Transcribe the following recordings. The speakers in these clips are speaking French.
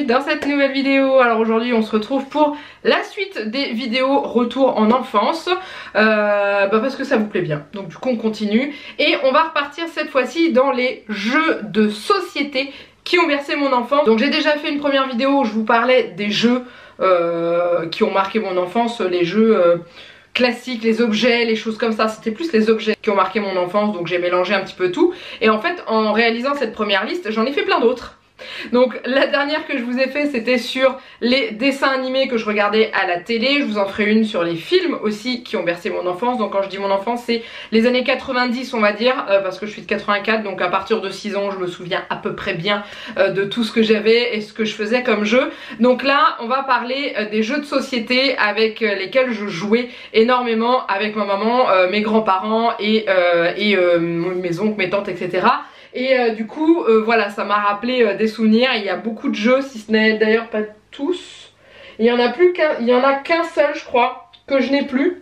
bienvenue dans cette nouvelle vidéo. Alors aujourd'hui on se retrouve pour la suite des vidéos retour en enfance parce que ça vous plaît bien, donc du coup on continue et on va repartir cette fois-ci dans les jeux de société qui ont bercé mon enfance. Donc j'ai déjà fait une première vidéo où je vous parlais des jeux qui ont marqué mon enfance, les jeux classiques, les objets, les choses comme ça. C'était plus les objets qui ont marqué mon enfance, donc j'ai mélangé un petit peu tout. Et en fait en réalisant cette première liste j'en ai fait plein d'autres. Donc la dernière que je vous ai fait c'était sur les dessins animés que je regardais à la télé. Je vous en ferai une sur les films aussi qui ont bercé mon enfance. Donc quand je dis mon enfance c'est les années 90 on va dire, parce que je suis de 84, donc à partir de 6 ans je me souviens à peu près bien de tout ce que j'avais et ce que je faisais comme jeu. Donc là on va parler des jeux de société avec lesquels je jouais énormément avec ma maman, mes grands-parents et mes oncles, mes tantes, etc. Et du coup voilà, ça m'a rappelé des souvenirs. Il y a beaucoup de jeux, si ce n'est d'ailleurs pas tous. Il y en a qu'un seul je crois que je n'ai plus.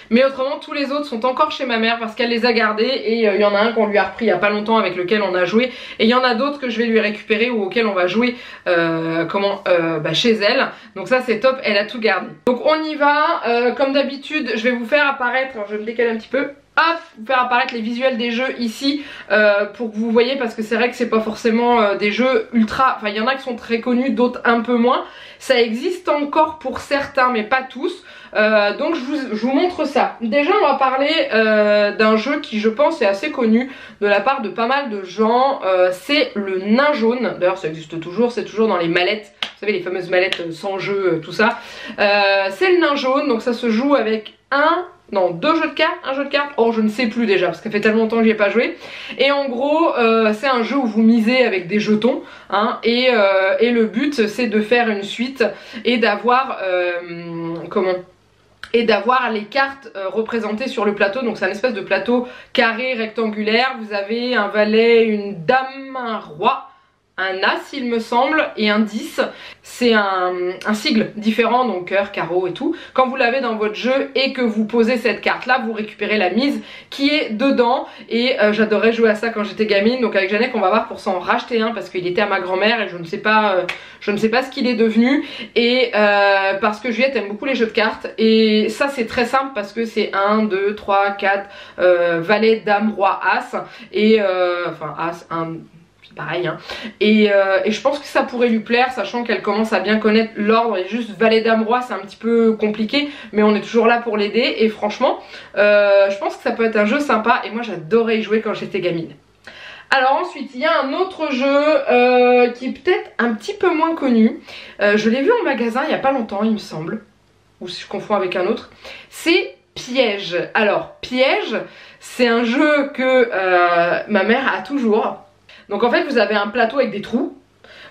Mais autrement tous les autres sont encore chez ma mère parce qu'elle les a gardés. Et il y en a un qu'on lui a repris il y a pas longtemps avec lequel on a joué. Et il y en a d'autres que je vais lui récupérer ou auxquels on va jouer chez elle. Donc ça c'est top, elle a tout gardé. Donc on y va, comme d'habitude je vais vous faire apparaître, alors je vais me décaler un petit peu. Hop, vous faire apparaître les visuels des jeux ici pour que vous voyez, parce que c'est vrai que c'est pas forcément des jeux ultra, enfin il y en a qui sont très connus, d'autres un peu moins. Ça existe encore pour certains mais pas tous, donc je vous montre ça. Déjà on va parler d'un jeu qui je pense est assez connu de la part de pas mal de gens, c'est le nain jaune. D'ailleurs ça existe toujours, c'est toujours dans les mallettes, vous savez les fameuses mallettes sans jeu, tout ça. C'est le nain jaune, donc ça se joue avec deux jeux de cartes, un jeu de cartes, oh je ne sais plus déjà parce que ça fait tellement longtemps que j'y ai pas joué. Et en gros c'est un jeu où vous misez avec des jetons hein, et le but c'est de faire une suite et d'avoir les cartes représentées sur le plateau. Donc c'est un espèce de plateau carré rectangulaire. Vous avez un valet, une dame, un roi, un as il me semble et un 10. C'est un sigle différent, donc cœur, carreau et tout. Quand vous l'avez dans votre jeu et que vous posez cette carte là, vous récupérez la mise qui est dedans. Et j'adorais jouer à ça quand j'étais gamine. Donc avec Jeannette on va voir pour s'en racheter un parce qu'il était à ma grand-mère et je ne sais pas ce qu'il est devenu. Et parce que Juliette aime beaucoup les jeux de cartes. Et ça c'est très simple parce que c'est 1, 2, 3, 4 valet, dame, roi, as. Et enfin as, 1... pareil hein. Et je pense que ça pourrait lui plaire, sachant qu'elle commence à bien connaître l'ordre. Et juste valet dame roi c'est un petit peu compliqué, mais on est toujours là pour l'aider. Et franchement je pense que ça peut être un jeu sympa et moi j'adorais y jouer quand j'étais gamine. Alors ensuite il y a un autre jeu qui est peut-être un petit peu moins connu, je l'ai vu en magasin il y a pas longtemps il me semble, ou si je confonds avec un autre, c'est Piège. Alors Piège c'est un jeu que ma mère a toujours. Donc en fait vous avez un plateau avec des trous,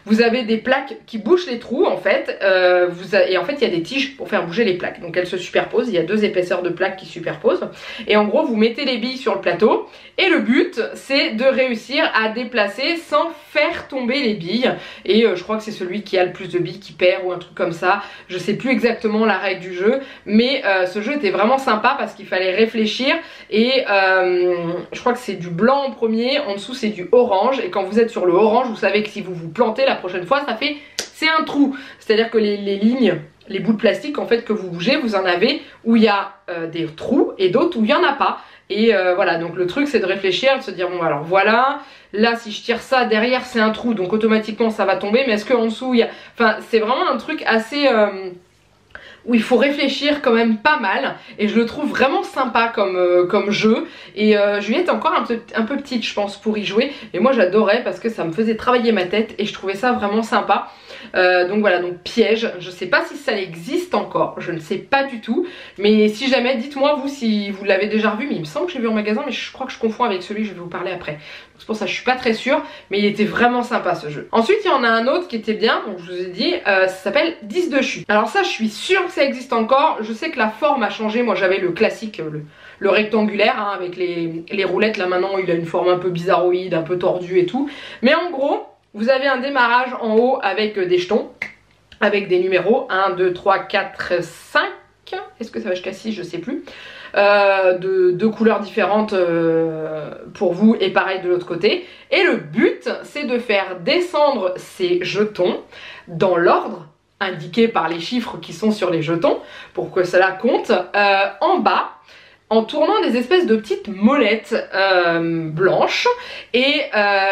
vous avez des plaques qui bouchent les trous en fait, et en fait il y a des tiges pour faire bouger les plaques. Donc elles se superposent, il y a deux épaisseurs de plaques qui superposent. Et en gros vous mettez les billes sur le plateau et le but c'est de réussir à déplacer sans faire tomber les billes. Et je crois que c'est celui qui a le plus de billes qui perd ou un truc comme ça. Je sais plus exactement la règle du jeu, mais ce jeu était vraiment sympa parce qu'il fallait réfléchir. Et je crois que c'est du blanc en premier, en dessous c'est du orange. Et quand vous êtes sur le orange vous savez que si vous vous plantez la prochaine fois c'est un trou. C'est à dire que les lignes, les bouts de plastique en fait que vous bougez, vous en avez où il y a des trous et d'autres où il n'y en a pas. Et voilà, donc le truc c'est de réfléchir, de se dire bon alors voilà, là si je tire ça derrière c'est un trou donc automatiquement ça va tomber, mais est-ce qu'en dessous il y a... Enfin c'est vraiment un truc assez... où il faut réfléchir quand même pas mal. Et je le trouve vraiment sympa comme jeu. Et Juliette est encore un peu petite je pense pour y jouer. Et moi j'adorais parce que ça me faisait travailler ma tête et je trouvais ça vraiment sympa. Donc voilà, donc Piège, je sais pas si ça existe encore, je ne sais pas du tout. Mais si jamais, dites-moi vous si vous l'avez déjà revu. Mais il me semble que j'ai vu en magasin, mais je crois que je confonds avec celui que je vais vous parler après. C'est pour ça que je suis pas très sûre, mais il était vraiment sympa ce jeu. Ensuite il y en a un autre qui était bien, donc je vous ai dit, ça s'appelle 10 de chute. Alors ça je suis sûre que ça existe encore. Je sais que la forme a changé, moi j'avais le classique, le rectangulaire hein, avec les roulettes. Là maintenant il a une forme un peu bizarroïde, un peu tordue et tout. Mais en gros vous avez un démarrage en haut avec des jetons, avec des numéros 1, 2, 3, 4, 5. Est-ce que ça va jusqu'à 6? Je sais plus. de couleurs différentes pour vous et pareil de l'autre côté. Et le but, c'est de faire descendre ces jetons dans l'ordre indiqué par les chiffres qui sont sur les jetons pour que cela compte en bas, en tournant des espèces de petites molettes blanches. Et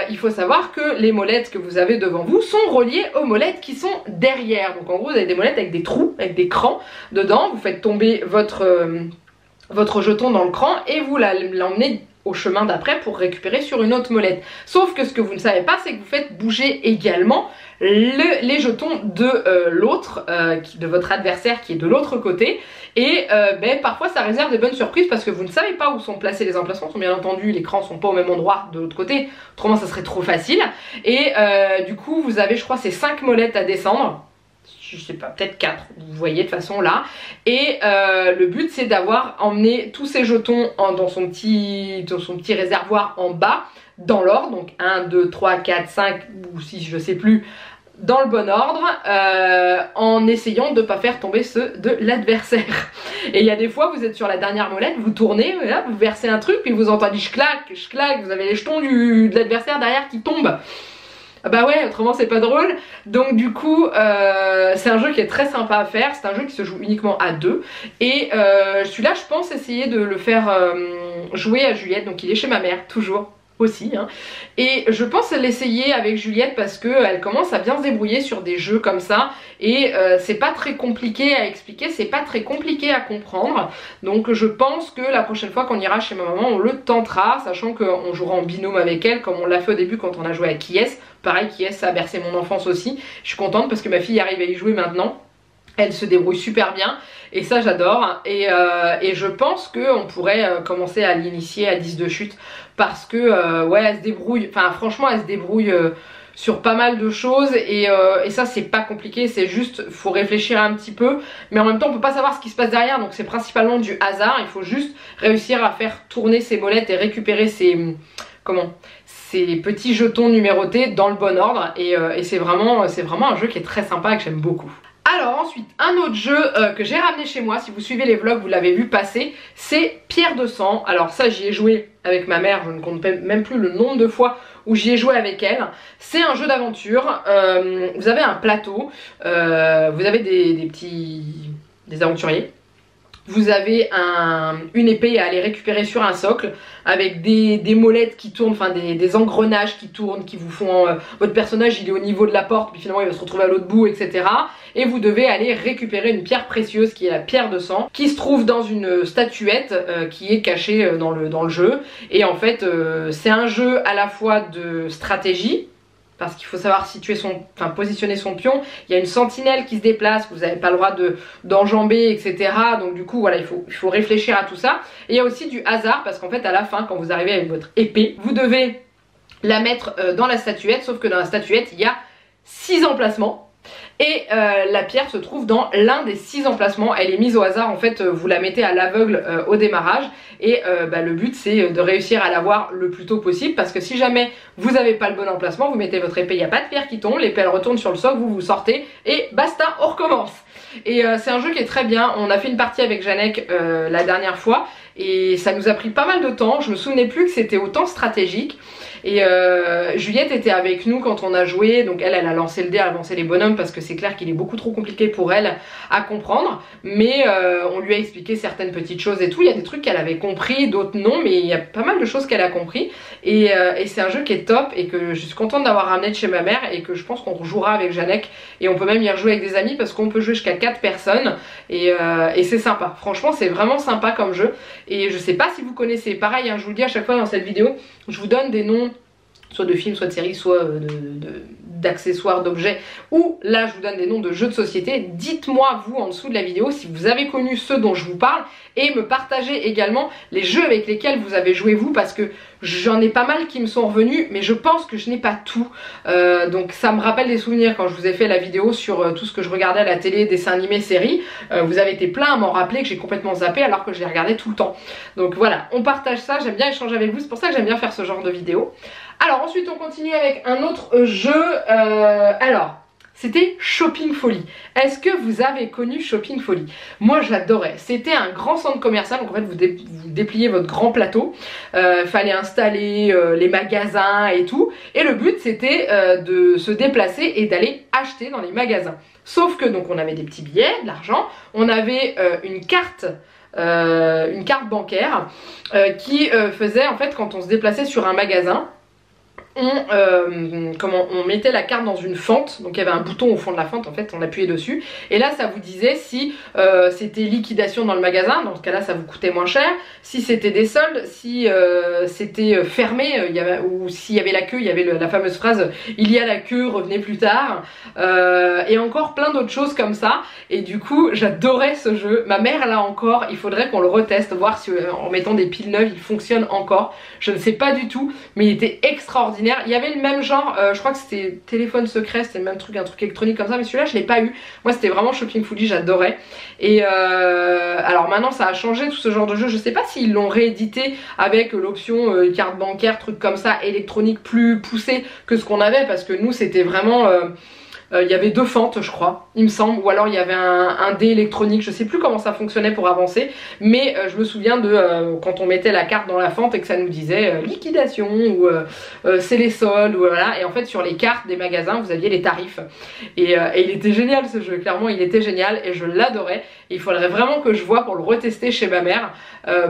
il faut savoir que les molettes que vous avez devant vous sont reliées aux molettes qui sont derrière. Donc en gros vous avez des molettes avec des trous, avec des crans dedans. Vous faites tomber votre jeton dans le cran et vous l'emmenez au chemin d'après pour récupérer sur une autre molette. Sauf que ce que vous ne savez pas, c'est que vous faites bouger également les jetons de l'autre, de votre adversaire qui est de l'autre côté. Et parfois ça réserve des bonnes surprises parce que vous ne savez pas où sont placés les emplacements. Bien entendu, les crans sont pas au même endroit de l'autre côté, autrement ça serait trop facile. Et du coup vous avez, je crois, ces 5 molettes à descendre. Je sais pas, peut-être 4, vous voyez de façon là. Et le but c'est d'avoir emmené tous ces jetons dans son petit réservoir en bas, dans l'ordre, donc 1, 2, 3, 4, 5 ou 6, je sais plus, dans le bon ordre, en essayant de ne pas faire tomber ceux de l'adversaire. Et il y a des fois, vous êtes sur la dernière molette, vous tournez, là, vous versez un truc, puis vous entendez je-clac, vous avez les jetons de l'adversaire derrière qui tombent. Bah ouais, autrement c'est pas drôle. Donc du coup c'est un jeu qui est très sympa à faire. C'est un jeu qui se joue uniquement à 2. Et celui-là je pense essayer de le faire jouer à Juliette. Donc il est chez ma mère toujours aussi hein. Et je pense l'essayer avec Juliette parce que elle commence à bien se débrouiller sur des jeux comme ça. Et c'est pas très compliqué à expliquer, c'est pas très compliqué à comprendre. Donc je pense que la prochaine fois qu'on ira chez ma maman on le tentera, sachant qu'on jouera en binôme avec elle comme on l'a fait au début quand on a joué à Qui est. Pareil, Qui est, ça a bercé mon enfance aussi. Je suis contente parce que ma fille arrive à y jouer maintenant. Elle se débrouille super bien et ça j'adore. Et je pense qu'on pourrait commencer à l'initier à 10 de chute parce que ouais, elle se débrouille, enfin franchement elle se débrouille sur pas mal de choses et ça c'est pas compliqué, c'est juste faut réfléchir un petit peu, mais en même temps on peut pas savoir ce qui se passe derrière, donc c'est principalement du hasard. Il faut juste réussir à faire tourner ces molettes et récupérer ces petits jetons numérotés dans le bon ordre et c'est vraiment un jeu qui est très sympa et que j'aime beaucoup. Alors ensuite, un autre jeu que j'ai ramené chez moi, si vous suivez les vlogs vous l'avez vu passer, c'est Pierre de Sang. Alors ça j'y ai joué avec ma mère, je ne compte même plus le nombre de fois où j'y ai joué avec elle. C'est un jeu d'aventure, vous avez un plateau, vous avez des aventuriers. Vous avez une épée à aller récupérer sur un socle avec des molettes qui tournent, enfin des engrenages qui tournent, qui vous font... votre personnage il est au niveau de la porte, puis finalement il va se retrouver à l'autre bout, etc. Et vous devez aller récupérer une pierre précieuse qui est la pierre de sang, qui se trouve dans une statuette qui est cachée dans le jeu. Et en fait c'est un jeu à la fois de stratégie, parce qu'il faut savoir positionner son pion. Il y a une sentinelle qui se déplace, vous n'avez pas le droit d'enjamber, etc. Donc du coup voilà, il faut réfléchir à tout ça. Et il y a aussi du hasard, parce qu'en fait à la fin, quand vous arrivez avec votre épée, vous devez la mettre dans la statuette, sauf que dans la statuette il y a 6 emplacements. Et la pierre se trouve dans l'un des 6 emplacements. Elle est mise au hasard, en fait vous la mettez à l'aveugle au démarrage. Et le but c'est de réussir à l'avoir le plus tôt possible, parce que si jamais vous n'avez pas le bon emplacement, vous mettez votre épée, il n'y a pas de pierre qui tombe, l'épée elle retourne sur le socle, vous sortez et basta, on recommence. Et c'est un jeu qui est très bien. On a fait une partie avec Janek la dernière fois et ça nous a pris pas mal de temps. Je me souvenais plus que c'était autant stratégique. Et Juliette était avec nous quand on a joué, donc elle a lancé le dé, elle a lancé les bonhommes parce que c'est clair qu'il est beaucoup trop compliqué pour elle à comprendre, mais on lui a expliqué certaines petites choses et tout. Il y a des trucs qu'elle avait compris, d'autres non, mais il y a pas mal de choses qu'elle a compris et c'est un jeu qui est top et que je suis contente d'avoir ramené de chez ma mère et que je pense qu'on rejouera avec Janek et on peut même y rejouer avec des amis parce qu'on peut jouer jusqu'à 4 personnes et c'est sympa. Franchement c'est vraiment sympa comme jeu et je sais pas si vous connaissez, pareil hein, je vous le dis à chaque fois dans cette vidéo, je vous donne des noms soit de films, soit de séries, soit d'accessoires, d'objets, ou là je vous donne des noms de jeux de société. Dites-moi vous en dessous de la vidéo si vous avez connu ceux dont je vous parle et me partagez également les jeux avec lesquels vous avez joué vous, parce que j'en ai pas mal qui me sont revenus mais je pense que je n'ai pas tout, donc ça me rappelle des souvenirs quand je vous ai fait la vidéo sur tout ce que je regardais à la télé, dessins animés, séries. Vous avez été plein à m'en rappeler que j'ai complètement zappé alors que je les regardais tout le temps. Donc voilà, on partage ça, j'aime bien échanger avec vous, c'est pour ça que j'aime bien faire ce genre de vidéo. Alors ensuite on continue avec un autre jeu, alors c'était Shopping Folie. Est-ce que vous avez connu Shopping Folie? Moi j'adorais, c'était un grand centre commercial, donc en fait vous dépliez votre grand plateau, fallait installer les magasins et tout, et le but c'était de se déplacer et d'aller acheter dans les magasins. Sauf que donc on avait des petits billets, de l'argent, on avait une carte bancaire qui faisait en fait quand on se déplaçait sur un magasin, on mettait la carte dans une fente, donc il y avait un bouton au fond de la fente, en fait on appuyait dessus et là ça vous disait si c'était liquidation dans le magasin, dans ce cas là ça vous coûtait moins cher, si c'était des soldes, si c'était fermé, ou s'il y avait la queue, il y avait la fameuse phrase il y a la queue, revenez plus tard, et encore plein d'autres choses comme ça. Et du coup j'adorais ce jeu, ma mère l'a encore, il faudrait qu'on le reteste, voir si en mettant des piles neuves il fonctionne encore, je ne sais pas du tout, mais il était extraordinaire. Il y avait le même genre, je crois que c'était téléphone secret, c'était le même truc, un truc électronique comme ça, mais celui-là je l'ai pas eu. Moi c'était vraiment Shopping Folie, j'adorais. Et alors maintenant ça a changé tout ce genre de jeu, je sais pas s'ils l'ont réédité avec l'option carte bancaire, truc comme ça, électronique plus poussé que ce qu'on avait, parce que nous c'était vraiment... il y avait 2 fentes je crois, il me semble, ou alors il y avait un dé électronique, je sais plus comment ça fonctionnait pour avancer, mais je me souviens de quand on mettait la carte dans la fente et que ça nous disait liquidation ou c'est les soldes, ou voilà, et en fait sur les cartes des magasins vous aviez les tarifs, et il était génial ce jeu, clairement il était génial et je l'adorais, et il faudrait vraiment que je vois pour le retester chez ma mère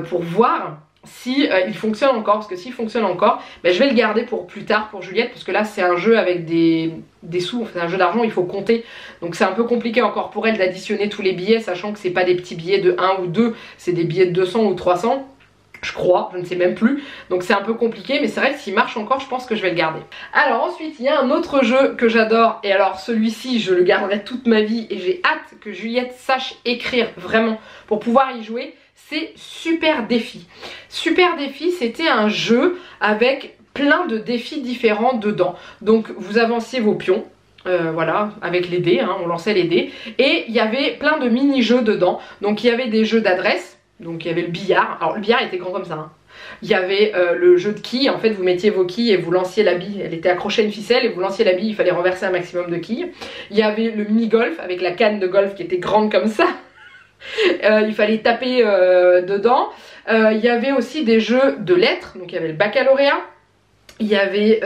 pour voir si il fonctionne encore, parce que s'il fonctionne encore, ben, je vais le garder pour plus tard pour Juliette, parce que là c'est un jeu avec des sous, enfin, c'est un jeu d'argent, il faut compter, donc c'est un peu compliqué encore pour elle d'additionner tous les billets, sachant que c'est pas des petits billets de 1 ou 2, c'est des billets de 200 ou 300, je crois, je ne sais même plus, donc c'est un peu compliqué, mais c'est vrai que s'il marche encore je pense que je vais le garder. Alors ensuite il y a un autre jeu que j'adore, et alors celui-ci je le garderai toute ma vie et j'ai hâte que Juliette sache écrire vraiment pour pouvoir y jouer, c'est Super Défi. Super Défi c'était un jeu avec plein de défis différents dedans, donc vous avanciez vos pions, voilà, avec les dés, hein, on lançait les dés, et il y avait plein de mini-jeux dedans, donc il y avait des jeux d'adresse, donc il y avait le billard, alors le billard était grand comme ça, hein. Il y avait le jeu de quilles, en fait vous mettiez vos quilles et vous lanciez la bille, elle était accrochée à une ficelle et vous lanciez la bille, il fallait renverser un maximum de quilles. Il y avait le mini-golf avec la canne de golf qui était grande comme ça, il fallait taper dedans. Il y avait aussi des jeux de lettres, donc il y avait le baccalauréat. Il y avait,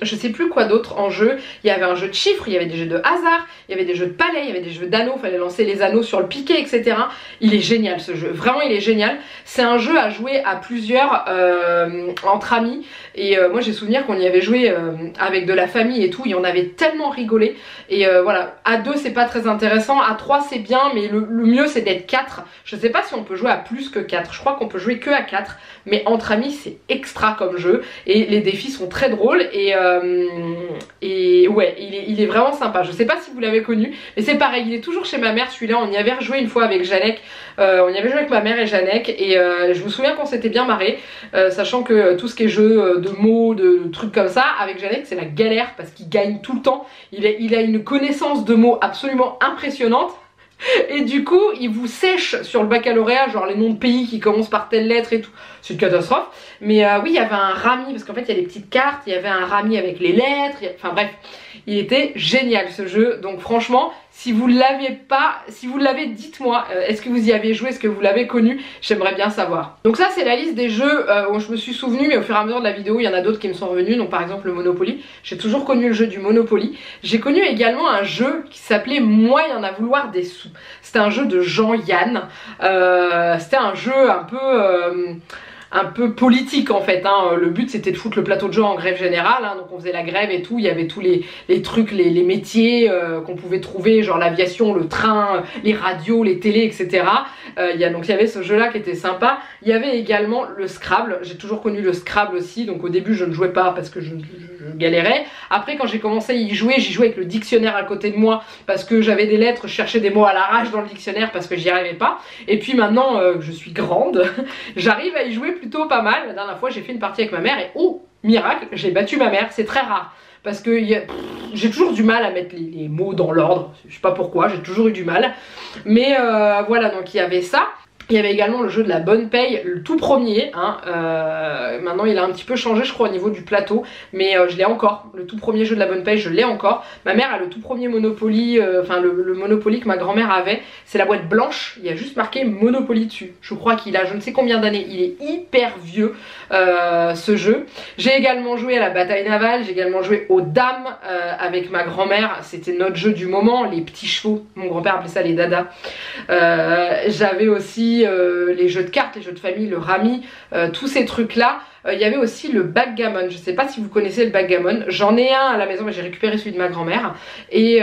je sais plus quoi d'autre en jeu, il y avait un jeu de chiffres, il y avait des jeux de hasard, il y avait des jeux de palais, il y avait des jeux d'anneaux, il fallait lancer les anneaux sur le piquet, etc. Il est génial ce jeu, vraiment il est génial. C'est un jeu à jouer à plusieurs entre amis, et moi j'ai souvenir qu'on y avait joué avec de la famille et tout, et on avait tellement rigolé. Et voilà, à 2 c'est pas très intéressant, à 3 c'est bien, mais le mieux c'est d'être 4. Je sais pas si on peut jouer à plus que 4, je crois qu'on peut jouer que à 4, mais entre amis c'est extra comme jeu, et les défis sont très drôles, et ouais, il est vraiment sympa. Je sais pas si vous l'avez connu, mais c'est pareil, il est toujours chez ma mère celui-là, on y avait rejoué une fois avec Janek, on y avait joué avec ma mère et Janek, et je me souviens qu'on s'était bien marré, sachant que tout ce qui est jeu de mots, de trucs comme ça, avec Janek c'est la galère parce qu'il gagne tout le temps, il a une connaissance de mots absolument impressionnante. Et du coup il vous sèche sur le baccalauréat, genre les noms de pays qui commencent par telle lettre et tout, c'est une catastrophe. Mais oui, il y avait un rami, parce qu'en fait il y a des petites cartes, il y avait un rami avec les lettres, enfin bref, il était génial ce jeu. Donc franchement, si vous l'avez pas, si vous l'avez, dites-moi, est-ce que vous y avez joué, est-ce que vous l'avez connu, j'aimerais bien savoir. Donc ça c'est la liste des jeux où je me suis souvenu, mais au fur et à mesure de la vidéo il y en a d'autres qui me sont revenus. Donc par exemple le Monopoly, j'ai toujours connu le jeu du Monopoly. J'ai connu également un jeu qui s'appelait Moi y en a vouloir des sous. C'était un jeu de Jean-Yann, c'était un jeu un peu politique en fait, hein. Le but c'était de foutre le plateau de jeu en grève générale, hein. Donc on faisait la grève et tout, il y avait tous les trucs, les métiers qu'on pouvait trouver, genre l'aviation, le train, les radios, les télés, etc. Donc il y avait ce jeu là qui était sympa. Il y avait également le Scrabble, j'ai toujours connu le Scrabble aussi, donc au début je ne jouais pas parce que je galérais. Après quand j'ai commencé à y jouer, j'y jouais avec le dictionnaire à côté de moi parce que j'avais des lettres, je cherchais des mots à l'arrache dans le dictionnaire parce que j'y arrivais pas. Et puis maintenant je suis grande, j'arrive à y jouer plutôt pas mal. La dernière fois j'ai fait une partie avec ma mère et oh miracle, j'ai battu ma mère, c'est très rare. Parce que j'ai toujours du mal à mettre les mots dans l'ordre, je sais pas pourquoi, j'ai toujours eu du mal. Mais voilà, donc il y avait ça. Il y avait également le jeu de la bonne paye, le tout premier, hein, maintenant il a un petit peu changé je crois au niveau du plateau, mais je l'ai encore, le tout premier jeu de la bonne paye je l'ai encore. Ma mère a le tout premier Monopoly, enfin le Monopoly que ma grand-mère avait, c'est la boîte blanche, il y a juste marqué Monopoly dessus. Je crois qu'il a je ne sais combien d'années, il est hyper vieux ce jeu. J'ai également joué à la bataille navale, j'ai également joué aux dames avec ma grand-mère, c'était notre jeu du moment, les petits chevaux, mon grand-père appelait ça les dadas. J'avais aussi les jeux de cartes, les jeux de famille, le rami, tous ces trucs là. Il y avait aussi le backgammon, je sais pas si vous connaissez le backgammon, j'en ai un à la maison mais j'ai récupéré celui de ma grand-mère et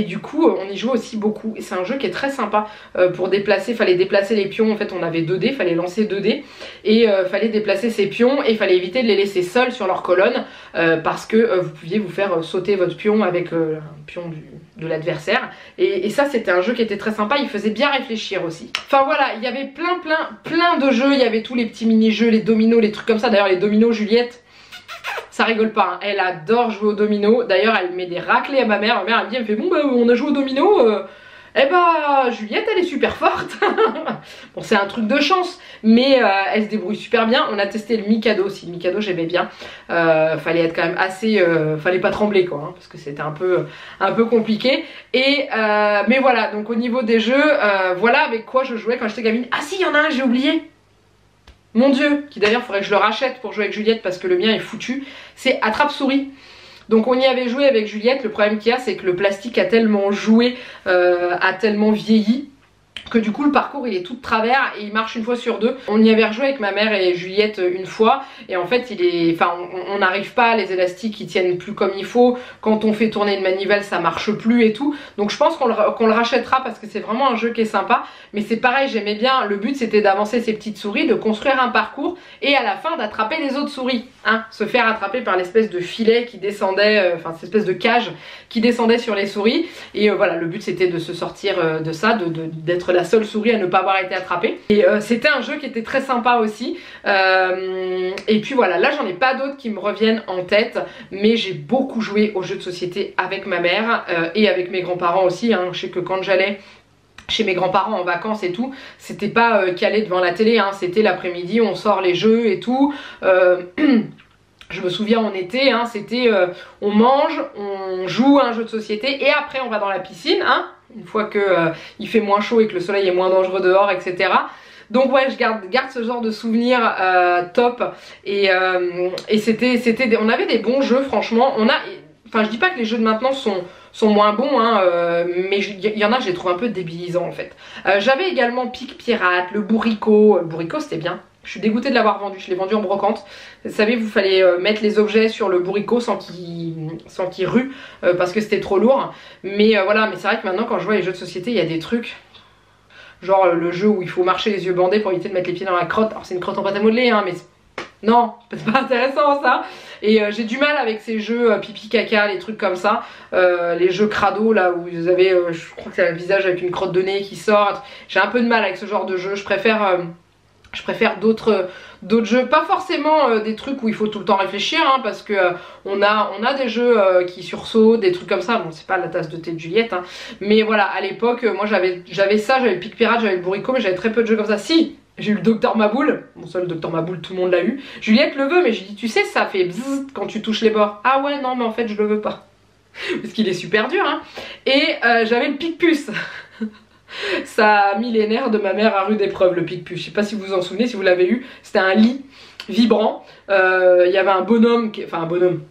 du coup on y joue aussi beaucoup et c'est un jeu qui est très sympa pour déplacer, fallait déplacer les pions, en fait on avait 2 dés, fallait lancer 2 dés et fallait déplacer ces pions et fallait éviter de les laisser seuls sur leur colonne parce que vous pouviez vous faire sauter votre pion avec un pion de l'adversaire et ça c'était un jeu qui était très sympa, il faisait bien réfléchir aussi. Enfin voilà, il y avait plein de jeux, il y avait tous les petits mini-jeux, les dominos, les trucs comme ça. D'ailleurs les dominos, Juliette, ça rigole pas, hein. Elle adore jouer aux dominos. D'ailleurs elle met des raclées à ma mère elle me dit, elle me fait bon bah on a joué aux dominos, eh bah Juliette elle est super forte. Bon c'est un truc de chance mais elle se débrouille super bien. On a testé le Mikado aussi, le Mikado j'aimais bien, fallait être quand même assez, fallait pas trembler quoi, hein, parce que c'était un peu compliqué et mais voilà, donc au niveau des jeux, voilà avec quoi je jouais quand j'étais gamine. Ah si, il y en a un, j'ai oublié, mon dieu, qui d'ailleurs faudrait que je le rachète pour jouer avec Juliette parce que le mien est foutu, c'est Attrape-souris. Donc on y avait joué avec Juliette, le problème qu'il y a c'est que le plastique a tellement joué, a tellement vieilli que du coup le parcours il est tout de travers et il marche une fois sur 2. On y avait rejoué avec ma mère et Juliette une fois et en fait il est, enfin on n'arrive pas, les élastiques ils tiennent plus comme il faut, quand on fait tourner une manivelle ça marche plus et tout, donc je pense qu'on le rachètera parce que c'est vraiment un jeu qui est sympa. Mais c'est pareil, j'aimais bien, le but c'était d'avancer ces petites souris, de construire un parcours et à la fin d'attraper les autres souris, hein, se faire attraper par l'espèce de filet qui descendait, enfin cette espèce de cage qui descendait sur les souris et voilà, le but c'était de se sortir de ça, d'être la seule souris à ne pas avoir été attrapée et c'était un jeu qui était très sympa aussi et puis voilà, là j'en ai pas d'autres qui me reviennent en tête mais j'ai beaucoup joué aux jeux de société avec ma mère et avec mes grands-parents aussi, hein. Je sais que quand j'allais chez mes grands-parents en vacances et tout, c'était pas calé devant la télé, hein, c'était l'après-midi, on sort les jeux et tout. Je me souviens en été, hein, c'était on mange, on joue à un jeu de société et après on va dans la piscine, hein, une fois que il fait moins chaud et que le soleil est moins dangereux dehors, etc. Donc ouais, je garde ce genre de souvenirs top et c'était on avait des bons jeux franchement. Enfin je dis pas que les jeux de maintenant sont moins bons, hein, mais il y en a je les trouve un peu débilisants en fait. J'avais également Pic Pirate, le Bourricot. Le Bourricot c'était bien. Je suis dégoûtée de l'avoir vendu, je l'ai vendu en brocante. Vous savez, vous fallait mettre les objets sur le bourricot sans qu'il rue parce que c'était trop lourd. Mais voilà, mais c'est vrai que maintenant quand je vois les jeux de société, il y a des trucs. Genre le jeu où il faut marcher les yeux bandés pour éviter de mettre les pieds dans la crotte. Alors c'est une crotte en pâte à modeler, hein, mais non, c'est pas intéressant ça. Et j'ai du mal avec ces jeux pipi caca, les trucs comme ça. Les jeux crado là où vous avez, je crois que c'est un visage avec une crotte de nez qui sort. J'ai un peu de mal avec ce genre de jeu, je préfère d'autres jeux, pas forcément des trucs où il faut tout le temps réfléchir, hein, parce que on a des jeux qui sursautent, des trucs comme ça. Bon, c'est pas la tasse de thé de Juliette, hein, mais voilà, à l'époque, moi j'avais ça, j'avais le Pic Pirate, j'avais le Bourricot, mais j'avais très peu de jeux comme ça. Si, j'ai eu le Docteur Maboule, bon ça le Docteur Maboule tout le monde l'a eu. Juliette le veut, mais je lui dis tu sais ça fait bzzz quand tu touches les bords. Ah ouais non mais en fait je le veux pas, parce qu'il est super dur, hein. Et j'avais le Pic-Puce. Ça millénaire de ma mère à rude épreuve, le Pic-Puce. Je sais pas si vous vous en souvenez, si vous l'avez eu. C'était un lit vibrant. Il y avait un bonhomme, enfin un bonhomme,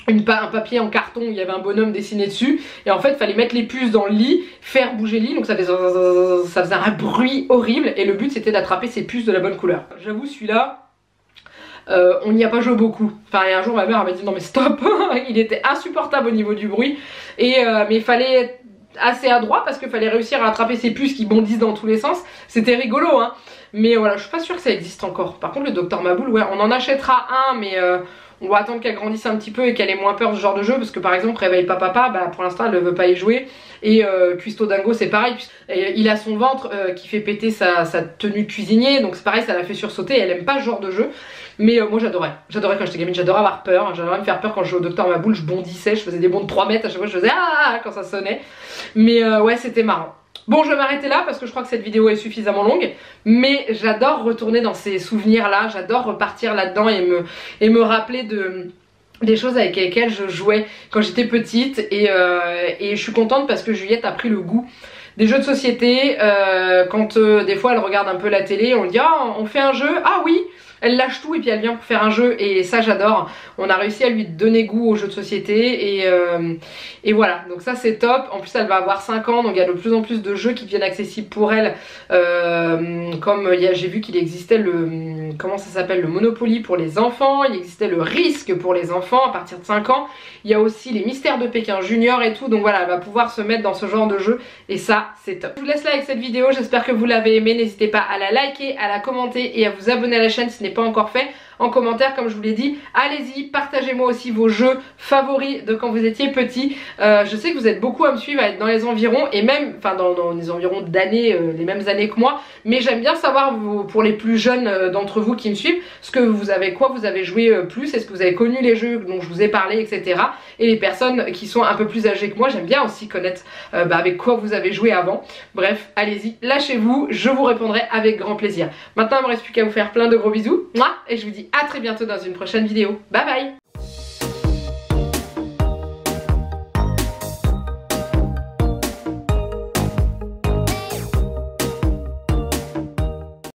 un papier en carton où il y avait un bonhomme dessiné dessus. Et en fait, il fallait mettre les puces dans le lit, faire bouger le lit. Donc ça faisait un bruit horrible. Et le but c'était d'attraper ces puces de la bonne couleur. J'avoue, celui-là, on n'y a pas joué beaucoup. Enfin, et un jour, ma mère m'a dit non mais stop. Il était insupportable au niveau du bruit. Et mais il fallait être assez adroit parce qu'il fallait réussir à attraper ces puces qui bondissent dans tous les sens. C'était rigolo, hein. Mais voilà, je suis pas sûre que ça existe encore. Par contre, le Docteur Maboule, ouais, on en achètera un, mais on va attendre qu'elle grandisse un petit peu et qu'elle ait moins peur de ce genre de jeu. Parce que par exemple, Réveille pas papa, bah pour l'instant, elle ne veut pas y jouer. Et Cuisto Dingo, c'est pareil. Il a son ventre qui fait péter sa tenue de cuisinier. Donc c'est pareil, ça la fait sursauter. Elle aime pas ce genre de jeu. Mais moi j'adorais quand j'étais gamine, j'adorais avoir peur, j'adorais me faire peur quand je jouais au Docteur Maboule, je bondissais, je faisais des bonds de 3 mètres, à chaque fois je faisais ah quand ça sonnait. Mais ouais c'était marrant. Bon, je vais m'arrêter là parce que je crois que cette vidéo est suffisamment longue, mais j'adore retourner dans ces souvenirs-là, j'adore repartir là-dedans et me rappeler des choses avec lesquelles je jouais quand j'étais petite et je suis contente parce que Juliette a pris le goût des jeux de société. Quand des fois elle regarde un peu la télé, on lui dit ah, on fait un jeu, ah oui, elle lâche tout et puis elle vient pour faire un jeu et ça j'adore. On a réussi à lui donner goût aux jeux de société et voilà, donc ça c'est top. En plus elle va avoir 5 ans, donc il y a de plus en plus de jeux qui deviennent accessibles pour elle, comme j'ai vu qu'il existait le, comment ça s'appelle, le Monopoly pour les enfants, il existait le Risque pour les enfants à partir de 5 ans, il y a aussi les Mystères de Pékin Junior et tout, donc voilà, elle va pouvoir se mettre dans ce genre de jeu et ça c'est top. Je vous laisse là avec cette vidéo, j'espère que vous l'avez aimée, n'hésitez pas à la liker, à la commenter et à vous abonner à la chaîne si ce n'est pas encore fait. En commentaire, comme je vous l'ai dit, allez-y, partagez-moi aussi vos jeux favoris de quand vous étiez petit. Je sais que vous êtes beaucoup à me suivre, à être dans les environs et même, enfin dans les environs d'années, les mêmes années que moi, mais j'aime bien savoir pour les plus jeunes d'entre vous qui me suivent, ce que vous avez, quoi vous avez joué plus, est-ce que vous avez connu les jeux dont je vous ai parlé, etc. Et les personnes qui sont un peu plus âgées que moi, j'aime bien aussi connaître avec quoi vous avez joué avant. Bref, allez-y, lâchez-vous, je vous répondrai avec grand plaisir. Maintenant, il ne me reste plus qu'à vous faire plein de gros bisous, et je vous dis à très bientôt dans une prochaine vidéo. Bye bye!